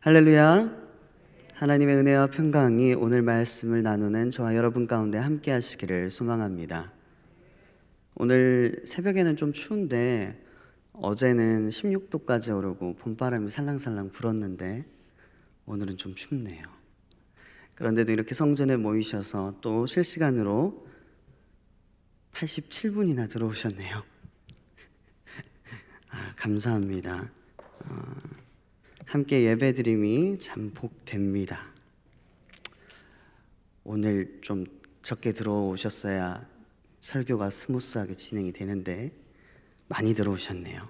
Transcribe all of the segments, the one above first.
할렐루야. 하나님의 은혜와 평강이 오늘 말씀을 나누는 저와 여러분 가운데 함께 하시기를 소망합니다. 오늘 새벽에는 좀 추운데 어제는 16도까지 오르고 봄바람이 살랑살랑 불었는데 오늘은 좀 춥네요. 그런데도 이렇게 성전에 모이셔서 또 실시간으로 87분이나 들어오셨네요. 감사합니다. 함께 예배드림이 참 복됩니다. 오늘 좀 적게 들어오셨어야 설교가 스무스하게 진행이 되는데 많이 들어오셨네요.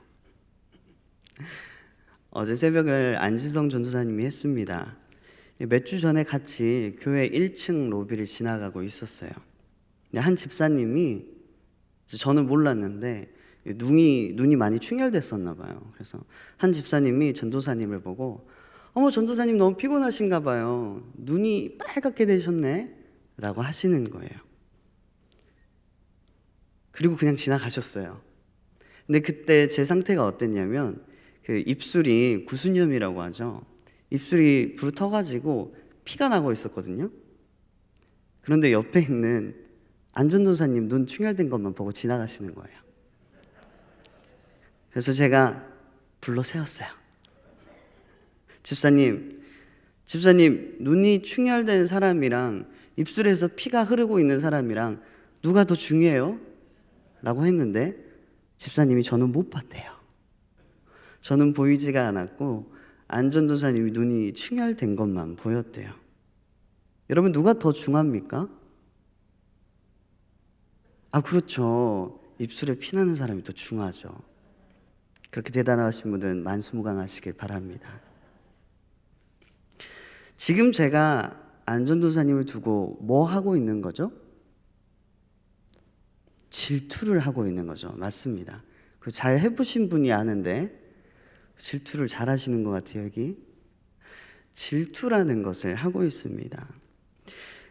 어제 새벽을 안지성 전도사님이 했습니다. 몇 주 전에 같이 교회 1층 로비를 지나가고 있었어요. 한 집사님이, 저는 몰랐는데 눈이 많이 충혈됐었나 봐요. 그래서 한 집사님이 전도사님을 보고 어머, 전도사님 너무 피곤하신가 봐요. 눈이 빨갛게 되셨네 라고 하시는 거예요. 그리고 그냥 지나가셨어요. 근데 그때 제 상태가 어땠냐면 그 입술이 구순염이라고 하죠. 입술이 불을 터가지고 피가 나고 있었거든요. 그런데 옆에 있는 안 전도사님 눈 충혈된 것만 보고 지나가시는 거예요. 그래서 제가 불러 세웠어요. 집사님, 눈이 충혈된 사람이랑 입술에서 피가 흐르고 있는 사람이랑 누가 더 중요해요? 라고 했는데 집사님이 저는 못 봤대요. 저는 보이지가 않았고 안전도사님이 눈이 충혈된 것만 보였대요. 여러분, 누가 더 중합니까? 그렇죠. 입술에 피나는 사람이 더 중하죠. 그렇게 대단하신 분들은 만수무강하시길 바랍니다. 지금 제가 안전도사님을 두고 뭐 하고 있는 거죠? 질투를 하고 있는 거죠. 맞습니다. 그 잘 해보신 분이 아는데 질투를 잘 하시는 것 같아요. 여기 질투라는 것을 하고 있습니다.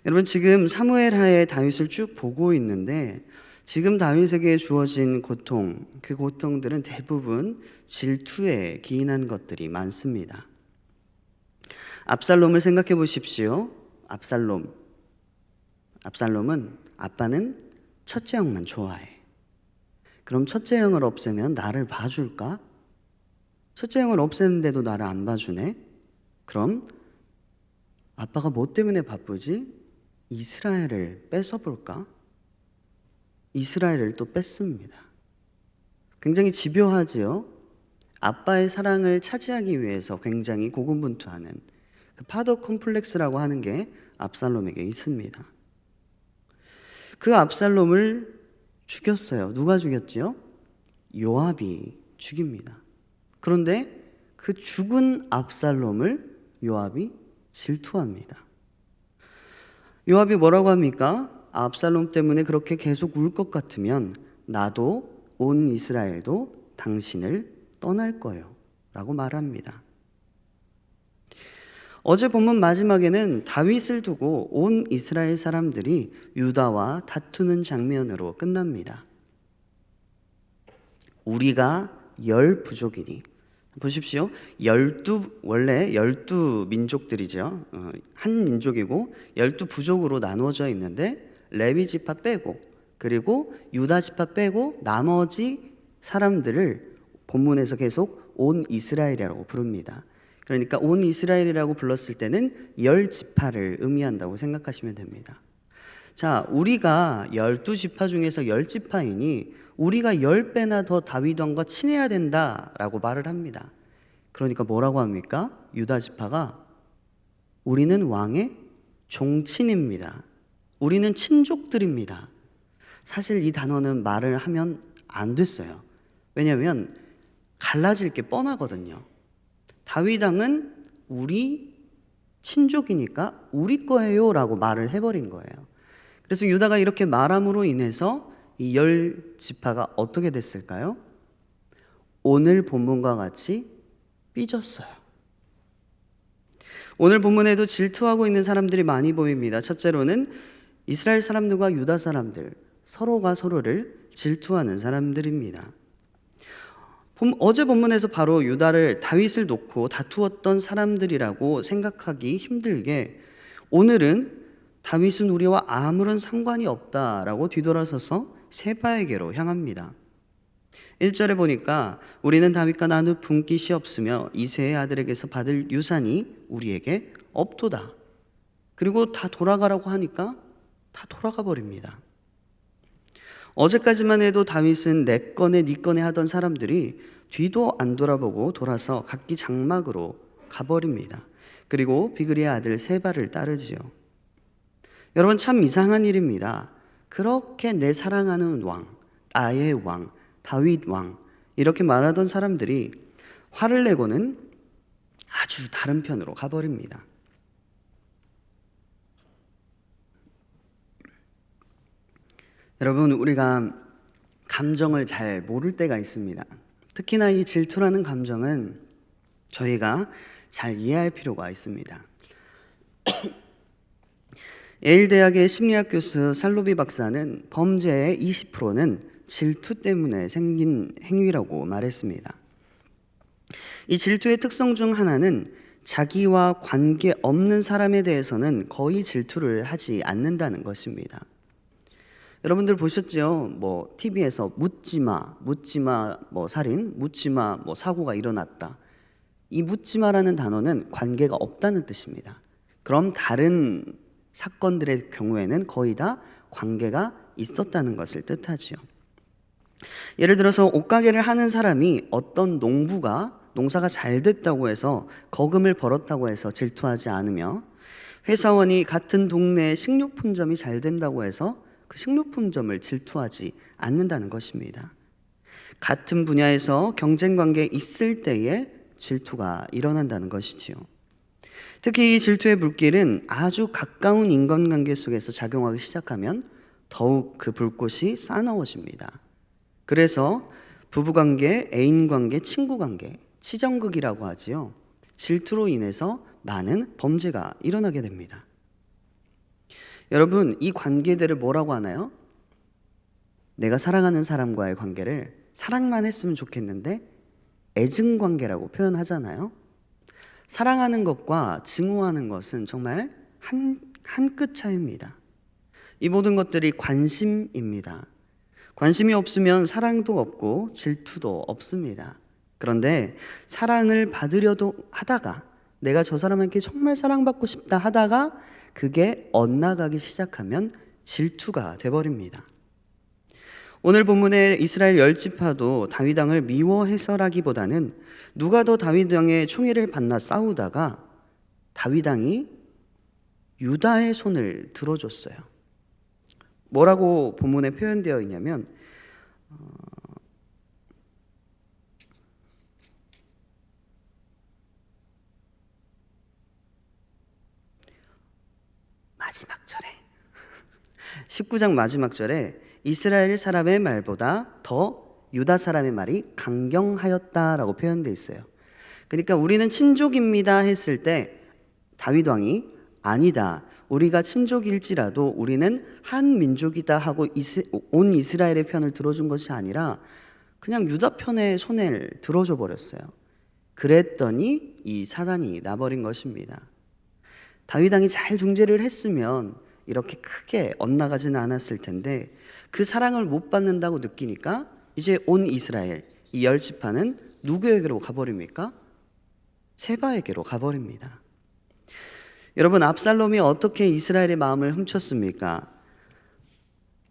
여러분, 지금 사무엘하의 다윗을 쭉 보고 있는데 지금 다윗에게 주어진 고통, 그 고통들은 대부분 질투에 기인한 것들이 많습니다. 압살롬을 생각해 보십시오. 압살롬은 아빠는 첫째 형만 좋아해. 그럼 첫째 형을 없애면 나를 봐줄까? 첫째 형을 없애는데도 나를 안 봐주네? 그럼 아빠가 뭐 때문에 바쁘지? 이스라엘을 뺏어볼까? 이스라엘을 또 뺐습니다. 굉장히 집요하지요. 아빠의 사랑을 차지하기 위해서 굉장히 고군분투하는 그 파더 콤플렉스라고 하는 게 압살롬에게 있습니다. 그 압살롬을 죽였어요. 누가 죽였지요? 요압이 죽입니다. 그런데 그 죽은 압살롬을 요압이 질투합니다. 요압이 뭐라고 합니까? 압살롬 때문에 그렇게 계속 울 것 같으면 나도 온 이스라엘도 당신을 떠날 거예요 라고 말합니다. 어제 본문 마지막에는 다윗을 두고 온 이스라엘 사람들이 유다와 다투는 장면으로 끝납니다. 우리가 10부족이니, 보십시오. 원래 12민족들이죠. 한 민족이고 12부족으로 나누어져 있는데 레위 지파 빼고 그리고 유다 지파 빼고 나머지 사람들을 본문에서 계속 온 이스라엘이라고 부릅니다. 그러니까 온 이스라엘이라고 불렀을 때는 10지파를 의미한다고 생각하시면 됩니다. 자, 우리가 12지파 중에서 10지파이니 우리가 10배나 더 다윗 왕과 친해야 된다라고 말을 합니다. 그러니까 뭐라고 합니까? 유다 지파가 우리는 왕의 종친입니다. 우리는 친족들입니다. 사실 이 단어는 말을 하면 안 됐어요. 왜냐하면 갈라질 게 뻔하거든요. 다윗 왕은 우리 친족이니까 우리 거예요 라고 말을 해버린 거예요. 그래서 유다가 이렇게 말함으로 인해서 이 10지파가 어떻게 됐을까요? 오늘 본문과 같이 삐졌어요. 오늘 본문에도 질투하고 있는 사람들이 많이 보입니다. 첫째로는 이스라엘 사람들과 유다 사람들, 서로가 서로를 질투하는 사람들입니다. 어제 본문에서 바로 유다를 다윗을 놓고 다투었던 사람들이라고 생각하기 힘들게 오늘은 다윗은 우리와 아무런 상관이 없다라고 뒤돌아서서 세바에게로 향합니다. 1절에 보니까 우리는 다윗과 나눌 분깃이 없으며 이새의 아들에게서 받을 유산이 우리에게 없도다. 그리고 다 돌아가라고 하니까 다 돌아가 버립니다. 어제까지만 해도 다윗은 내 꺼내 네 꺼내 하던 사람들이 뒤도 안 돌아보고 돌아서 각기 장막으로 가버립니다. 그리고 비그리의 아들 세바를 따르지요. 여러분, 참 이상한 일입니다. 그렇게 내 사랑하는 왕, 나의 왕, 다윗 왕 이렇게 말하던 사람들이 화를 내고는 아주 다른 편으로 가버립니다. 여러분, 우리가 감정을 잘 모를 때가 있습니다. 특히나 이 질투라는 감정은 저희가 잘 이해할 필요가 있습니다. 예일대학의 심리학 교수 살로비 박사는 범죄의 20%는 질투 때문에 생긴 행위라고 말했습니다. 이 질투의 특성 중 하나는 자기와 관계없는 사람에 대해서는 거의 질투를 하지 않는다는 것입니다. 여러분들 보셨죠? TV에서 묻지마, 살인, 묻지마, 사고가 일어났다. 이 묻지마라는 단어는 관계가 없다는 뜻입니다. 그럼 다른 사건들의 경우에는 거의 다 관계가 있었다는 것을 뜻하지요. 예를 들어서 옷가게를 하는 사람이 어떤 농사가 잘 됐다고 해서 거금을 벌었다고 해서 질투하지 않으며, 회사원이 같은 동네에 식료품점이 잘 된다고 해서 그 식료품점을 질투하지 않는다는 것입니다. 같은 분야에서 경쟁관계에 있을 때에 질투가 일어난다는 것이지요. 특히 이 질투의 불길은 아주 가까운 인간관계 속에서 작용하기 시작하면 더욱 그 불꽃이 싸나워집니다. 그래서 부부관계, 애인관계, 친구관계, 치정극이라고 하지요. 질투로 인해서 많은 범죄가 일어나게 됩니다. 여러분, 이 관계들을 뭐라고 하나요? 내가 사랑하는 사람과의 관계를 사랑만 했으면 좋겠는데 애증관계라고 표현하잖아요. 사랑하는 것과 증오하는 것은 정말 한 끗 차이입니다. 이 모든 것들이 관심입니다. 관심이 없으면 사랑도 없고 질투도 없습니다. 그런데 사랑을 받으려도 하다가, 내가 저 사람에게 정말 사랑받고 싶다 하다가 그게 엇나가기 시작하면 질투가 돼버립니다. 오늘 본문의 이스라엘 10지파도 다윗 왕을 미워해서라기보다는 누가 더 다윗 왕의 총애를 받나 싸우다가 다윗 왕이 유다의 손을 들어줬어요. 뭐라고 본문에 표현되어 있냐면 마지막 절에 19장 마지막 절에 이스라엘 사람의 말보다 더 유다 사람의 말이 강경하였다라고 표현되어 있어요. 그러니까 우리는 친족입니다 했을 때 다윗 왕이 아니다, 우리가 친족일지라도 우리는 한 민족이다 하고 온 이스라엘의 편을 들어준 것이 아니라 그냥 유다 편의 손을 들어줘 버렸어요. 그랬더니 이 사단이 나버린 것입니다. 다윗 왕이 잘 중재를 했으면 이렇게 크게 엇나가지는 않았을 텐데 그 사랑을 못 받는다고 느끼니까 이제 온 이스라엘, 이 10지파는 누구에게로 가버립니까? 세바에게로 가버립니다. 여러분, 압살롬이 어떻게 이스라엘의 마음을 훔쳤습니까?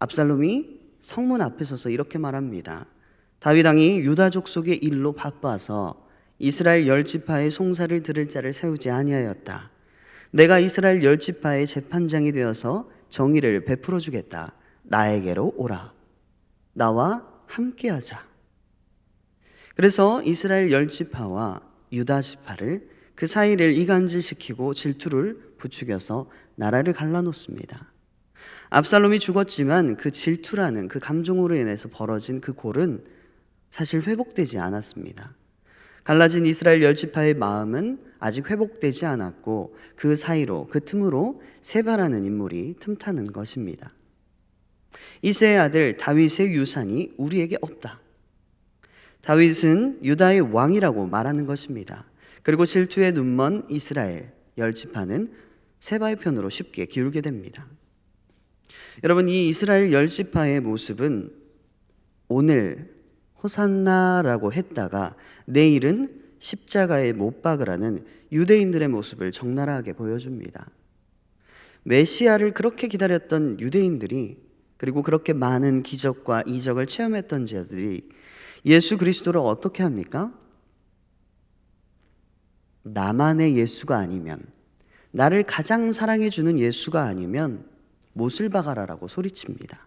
압살롬이 성문 앞에 서서 이렇게 말합니다. 다윗 왕이 유다 족속의 일로 바빠서 이스라엘 10지파의 송사를 들을 자를 세우지 아니하였다. 내가 이스라엘 10지파의 재판장이 되어서 정의를 베풀어 주겠다. 나에게로 오라. 나와 함께하자. 그래서 이스라엘 10지파와 유다 지파를 그 사이를 이간질시키고 질투를 부추겨서 나라를 갈라놓습니다. 압살롬이 죽었지만 그 질투라는 그 감정으로 인해서 벌어진 그 골은 사실 회복되지 않았습니다. 갈라진 이스라엘 10지파의 마음은 아직 회복되지 않았고 그 사이로, 그 틈으로 세바라는 인물이 틈타는 것입니다. 이새의 아들 다윗의 유산이 우리에게 없다. 다윗은 유다의 왕이라고 말하는 것입니다. 그리고 질투에 눈먼 이스라엘 10지파는 세바의 편으로 쉽게 기울게 됩니다. 여러분, 이 이스라엘 10지파의 모습은 오늘 호산나라고 했다가 내일은 십자가에 못 박으라는 유대인들의 모습을 적나라하게 보여줍니다. 메시아를 그렇게 기다렸던 유대인들이, 그리고 그렇게 많은 기적과 이적을 체험했던 자들이 예수 그리스도를 어떻게 합니까? 나만의 예수가 아니면, 나를 가장 사랑해주는 예수가 아니면 못을 박아라라고 소리칩니다.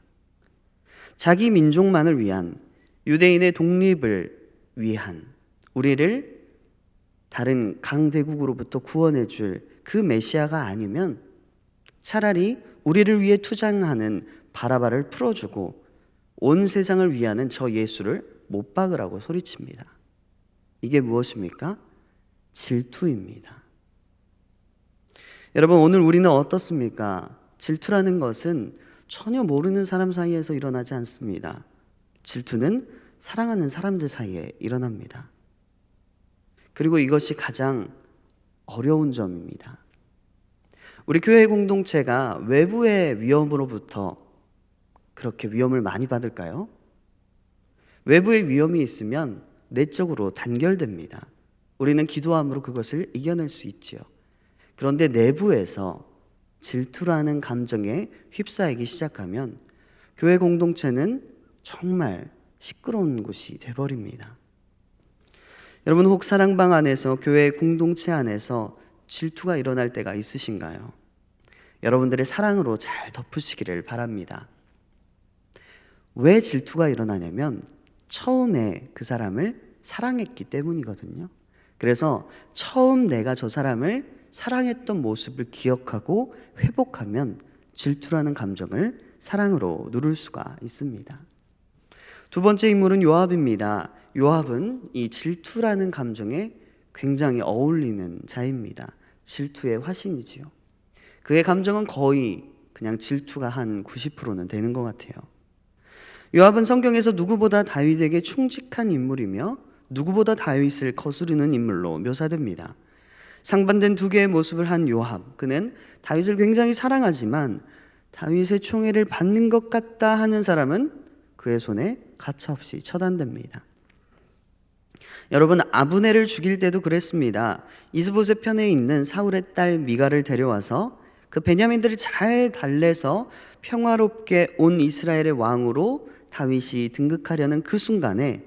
자기 민족만을 위한, 유대인의 독립을 위한, 우리를 다른 강대국으로부터 구원해 줄 그 메시아가 아니면 차라리 우리를 위해 투쟁하는 바라바를 풀어주고 온 세상을 위하는 저 예수를 못 박으라고 소리칩니다. 이게 무엇입니까? 질투입니다. 여러분, 오늘 우리는 어떻습니까? 질투라는 것은 전혀 모르는 사람 사이에서 일어나지 않습니다. 질투는 사랑하는 사람들 사이에 일어납니다. 그리고 이것이 가장 어려운 점입니다. 우리 교회 공동체가 외부의 위험으로부터 그렇게 위험을 많이 받을까요? 외부의 위험이 있으면 내적으로 단결됩니다. 우리는 기도함으로 그것을 이겨낼 수 있지요. 그런데 내부에서 질투라는 감정에 휩싸이기 시작하면 교회 공동체는 정말 시끄러운 곳이 돼버립니다. 여러분, 혹 사랑방 안에서, 교회 공동체 안에서 질투가 일어날 때가 있으신가요? 여러분들의 사랑으로 잘 덮으시기를 바랍니다. 왜 질투가 일어나냐면 처음에 그 사람을 사랑했기 때문이거든요. 그래서 처음 내가 저 사람을 사랑했던 모습을 기억하고 회복하면 질투라는 감정을 사랑으로 누를 수가 있습니다. 두 번째 인물은 요압입니다. 요압은 이 질투라는 감정에 굉장히 어울리는 자입니다. 질투의 화신이지요. 그의 감정은 거의 그냥 질투가 한 90%는 되는 것 같아요. 요압은 성경에서 누구보다 다윗에게 충직한 인물이며 누구보다 다윗을 거스르는 인물로 묘사됩니다. 상반된 두 개의 모습을 한 요압, 그는 다윗을 굉장히 사랑하지만 다윗의 총애를 받는 것 같다 하는 사람은 그의 손에 가차없이 처단됩니다. 여러분, 아브넬을 죽일 때도 그랬습니다. 이스보셋 편에 있는 사울의 딸 미가를 데려와서 그 베냐민들을 잘 달래서 평화롭게 온 이스라엘의 왕으로 다윗이 등극하려는 그 순간에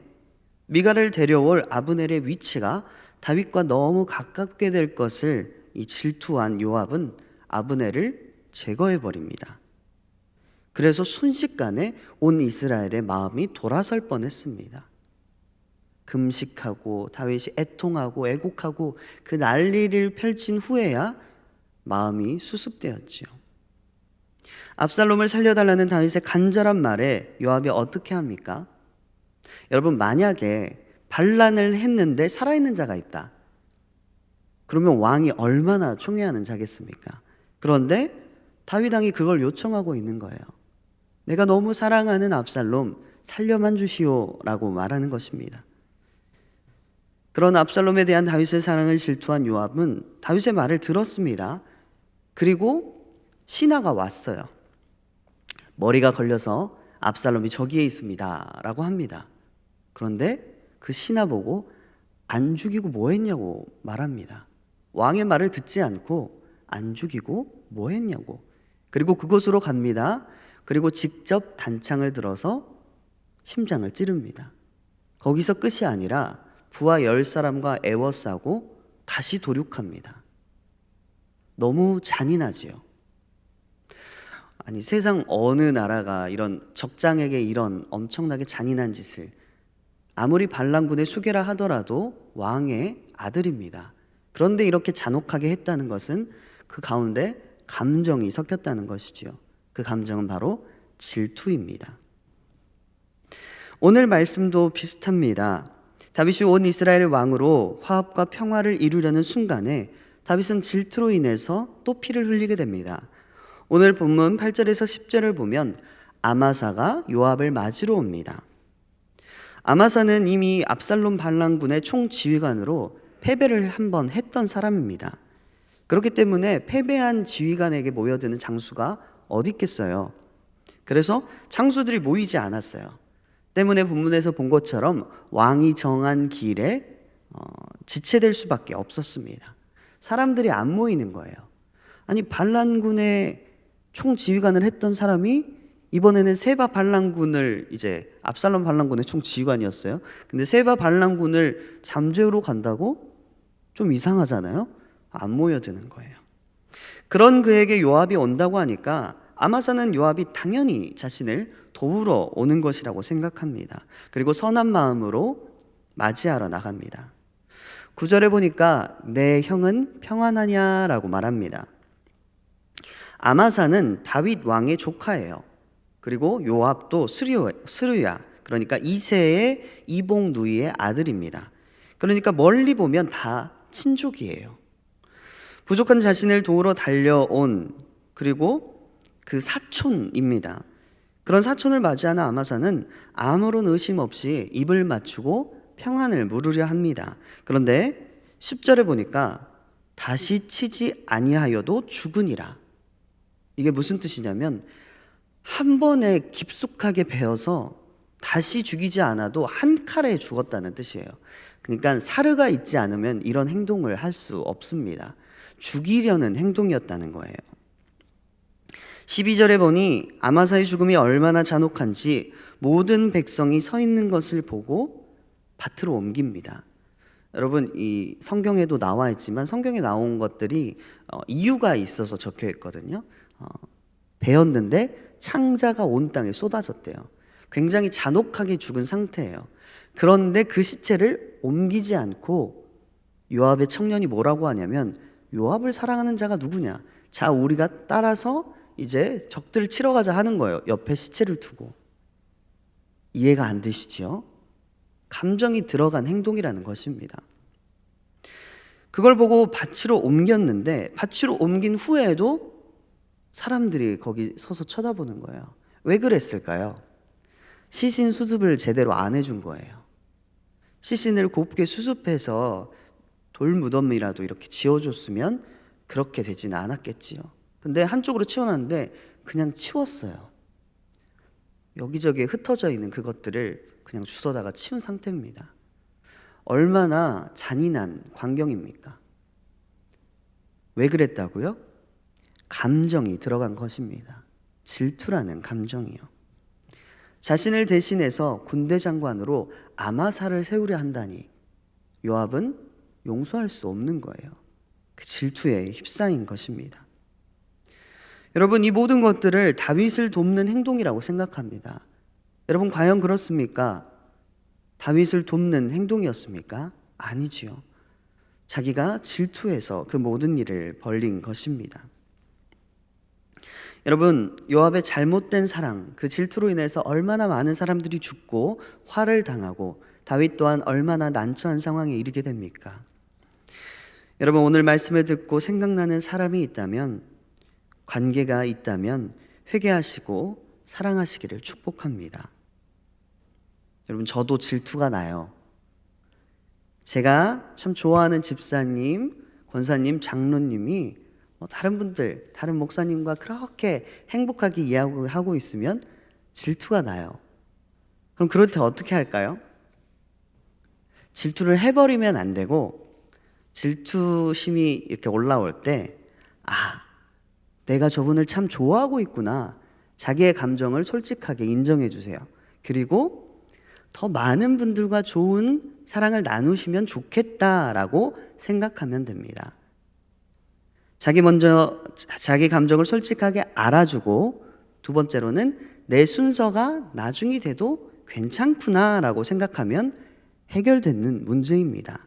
미가를 데려올 아브넬의 위치가 다윗과 너무 가깝게 될 것을 이 질투한 요압은 아브넬을 제거해 버립니다. 그래서 순식간에 온 이스라엘의 마음이 돌아설 뻔했습니다. 금식하고 다윗이 애통하고 애곡하고 그 난리를 펼친 후에야 마음이 수습되었지요. 압살롬을 살려달라는 다윗의 간절한 말에 요압이 어떻게 합니까? 여러분, 만약에 반란을 했는데 살아있는 자가 있다, 그러면 왕이 얼마나 총애하는 자겠습니까? 그런데 다윗 왕이 그걸 요청하고 있는 거예요. 내가 너무 사랑하는 압살롬 살려만 주시오라고 말하는 것입니다. 그런 압살롬에 대한 다윗의 사랑을 질투한 요압은 다윗의 말을 들었습니다. 그리고 신하가 왔어요. 머리가 걸려서 압살롬이 저기에 있습니다 라고 합니다. 그런데 그 신하 보고 안 죽이고 뭐 했냐고 말합니다. 왕의 말을 듣지 않고 안 죽이고 뭐 했냐고. 그리고 그곳으로 갑니다. 그리고 직접 단창을 들어서 심장을 찌릅니다. 거기서 끝이 아니라 부하 10사람과 애워싸고 다시 도륙합니다. 너무 잔인하지요. 아니, 세상 어느 나라가 이런 적장에게 이런 엄청나게 잔인한 짓을, 아무리 반란군의 수괴라 하더라도 왕의 아들입니다. 그런데 이렇게 잔혹하게 했다는 것은 그 가운데 감정이 섞였다는 것이지요. 그 감정은 바로 질투입니다. 오늘 말씀도 비슷합니다. 다윗이 온 이스라엘 왕으로 화합과 평화를 이루려는 순간에 다윗은 질투로 인해서 또 피를 흘리게 됩니다. 오늘 본문 8절에서 10절을 보면 아마사가 요압을 맞으러 옵니다. 아마사는 이미 압살롬 반란군의 총지휘관으로 패배를 한번 했던 사람입니다. 그렇기 때문에 패배한 지휘관에게 모여드는 장수가 어디 있겠어요. 그래서 장수들이 모이지 않았어요. 때문에 본문에서 본 것처럼 왕이 정한 길에 지체될 수밖에 없었습니다. 사람들이 안 모이는 거예요. 아니, 반란군의 총지휘관을 했던 사람이 이번에는 세바 반란군을, 이제 압살롬 반란군의 총지휘관이었어요. 근데 세바 반란군을 잠재우러 간다고? 좀 이상하잖아요. 안 모여드는 거예요. 그런 그에게 요압이 온다고 하니까 아마사는 요압이 당연히 자신을 도우러 오는 것이라고 생각합니다. 그리고 선한 마음으로 맞이하러 나갑니다. 9절에 보니까 내 형은 평안하냐라고 말합니다. 아마사는 다윗 왕의 조카예요. 그리고 요압도 스루야, 그러니까 이새의 이복 누이의 아들입니다. 그러니까 멀리 보면 다 친족이에요. 부족한 자신을 도우러 달려온, 그리고 그 사촌입니다. 그런 사촌을 맞이하는 아마사는 아무런 의심 없이 입을 맞추고 평안을 물으려 합니다. 그런데 10절에 보니까 다시 치지 아니하여도 죽으니라. 이게 무슨 뜻이냐면 한 번에 깊숙하게 베어서 다시 죽이지 않아도 한 칼에 죽었다는 뜻이에요. 그러니까 사르가 있지 않으면 이런 행동을 할 수 없습니다. 죽이려는 행동이었다는 거예요. 12절에 보니 아마사의 죽음이 얼마나 잔혹한지 모든 백성이 서 있는 것을 보고 밭으로 옮깁니다. 여러분, 이 성경에도 나와 있지만 성경에 나온 것들이 이유가 있어서 적혀 있거든요. 베었는데 창자가 온 땅에 쏟아졌대요. 굉장히 잔혹하게 죽은 상태예요. 그런데 그 시체를 옮기지 않고 요압의 청년이 뭐라고 하냐면, 요압을 사랑하는 자가 누구냐? 자, 우리가 따라서 이제 적들을 치러 가자 하는 거예요. 옆에 시체를 두고. 이해가 안 되시지요? 감정이 들어간 행동이라는 것입니다. 그걸 보고 밭으로 옮겼는데 밭으로 옮긴 후에도 사람들이 거기 서서 쳐다보는 거예요. 왜 그랬을까요? 시신 수습을 제대로 안 해준 거예요. 시신을 곱게 수습해서 돌무덤이라도 이렇게 지어줬으면 그렇게 되지는 않았겠지요. 근데 한쪽으로 치워놨는데 그냥 치웠어요. 여기저기에 흩어져 있는 그것들을 그냥 주워다가 치운 상태입니다. 얼마나 잔인한 광경입니까? 왜 그랬다고요? 감정이 들어간 것입니다. 질투라는 감정이요. 자신을 대신해서 군대 장관으로 아마사를 세우려 한다니 요압은 용서할 수 없는 거예요. 그 질투에 휩싸인 것입니다. 여러분, 이 모든 것들을 다윗을 돕는 행동이라고 생각합니다. 여러분, 과연 그렇습니까? 다윗을 돕는 행동이었습니까? 아니지요. 자기가 질투해서 그 모든 일을 벌린 것입니다. 여러분, 요압의 잘못된 사랑, 그 질투로 인해서 얼마나 많은 사람들이 죽고 화를 당하고 다윗 또한 얼마나 난처한 상황에 이르게 됩니까? 여러분, 오늘 말씀을 듣고 생각나는 사람이 있다면, 관계가 있다면 회개하시고 사랑하시기를 축복합니다. 여러분, 저도 질투가 나요. 제가 참 좋아하는 집사님, 권사님, 장로님이 다른 분들, 다른 목사님과 그렇게 행복하게 이야기하고 있으면 질투가 나요. 그럼 그럴 때 어떻게 할까요? 질투를 해버리면 안 되고, 질투심이 이렇게 올라올 때, 내가 저분을 참 좋아하고 있구나. 자기의 감정을 솔직하게 인정해 주세요. 그리고 더 많은 분들과 좋은 사랑을 나누시면 좋겠다라고 생각하면 됩니다. 자기 감정을 솔직하게 알아주고, 두 번째로는 내 순서가 나중이 돼도 괜찮구나라고 생각하면 해결되는 문제입니다.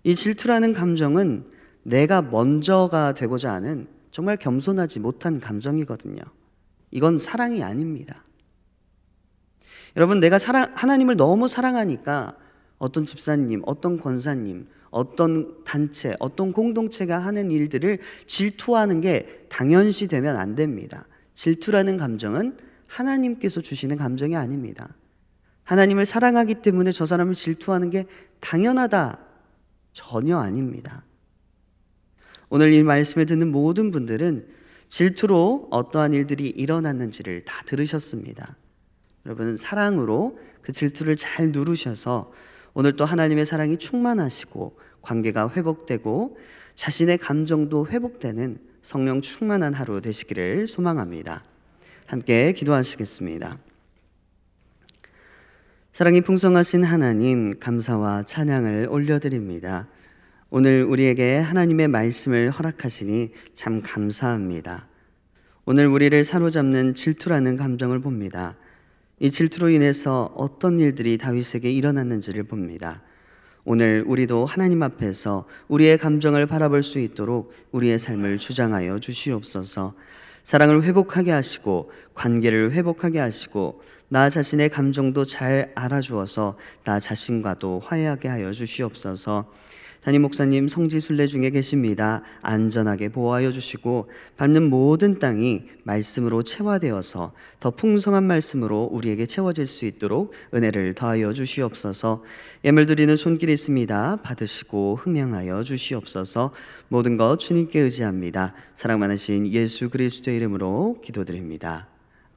이 질투라는 감정은 내가 먼저가 되고자 하는 정말 겸손하지 못한 감정이거든요. 이건 사랑이 아닙니다. 여러분, 내가 하나님을 너무 사랑하니까 어떤 집사님, 어떤 권사님, 어떤 단체, 어떤 공동체가 하는 일들을 질투하는 게 당연시 되면 안 됩니다. 질투라는 감정은 하나님께서 주시는 감정이 아닙니다. 하나님을 사랑하기 때문에 저 사람을 질투하는 게 당연하다. 전혀 아닙니다. 오늘 이 말씀을 듣는 모든 분들은 질투로 어떠한 일들이 일어났는지를 다 들으셨습니다. 여러분, 사랑으로 그 질투를 잘 누르셔서 오늘 또 하나님의 사랑이 충만하시고 관계가 회복되고 자신의 감정도 회복되는 성령 충만한 하루 되시기를 소망합니다. 함께 기도하시겠습니다. 사랑이 풍성하신 하나님, 감사와 찬양을 올려드립니다. 오늘 우리에게 하나님의 말씀을 허락하시니 참 감사합니다. 오늘 우리를 사로잡는 질투라는 감정을 봅니다. 이 질투로 인해서 어떤 일들이 다윗에게 일어났는지를 봅니다. 오늘 우리도 하나님 앞에서 우리의 감정을 바라볼 수 있도록 우리의 삶을 주장하여 주시옵소서. 사랑을 회복하게 하시고 관계를 회복하게 하시고 나 자신의 감정도 잘 알아주어서 나 자신과도 화해하게 하여 주시옵소서. 담임 목사님 성지 순례 중에 계십니다. 안전하게 보호하여 주시고 밟는 모든 땅이 말씀으로 체화되어서 더 풍성한 말씀으로 우리에게 채워질 수 있도록 은혜를 더하여 주시옵소서. 예물 드리는 손길이 있습니다. 받으시고 흥명하여 주시옵소서. 모든 것 주님께 의지합니다. 사랑 많으신 예수 그리스도의 이름으로 기도드립니다.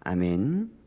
아멘.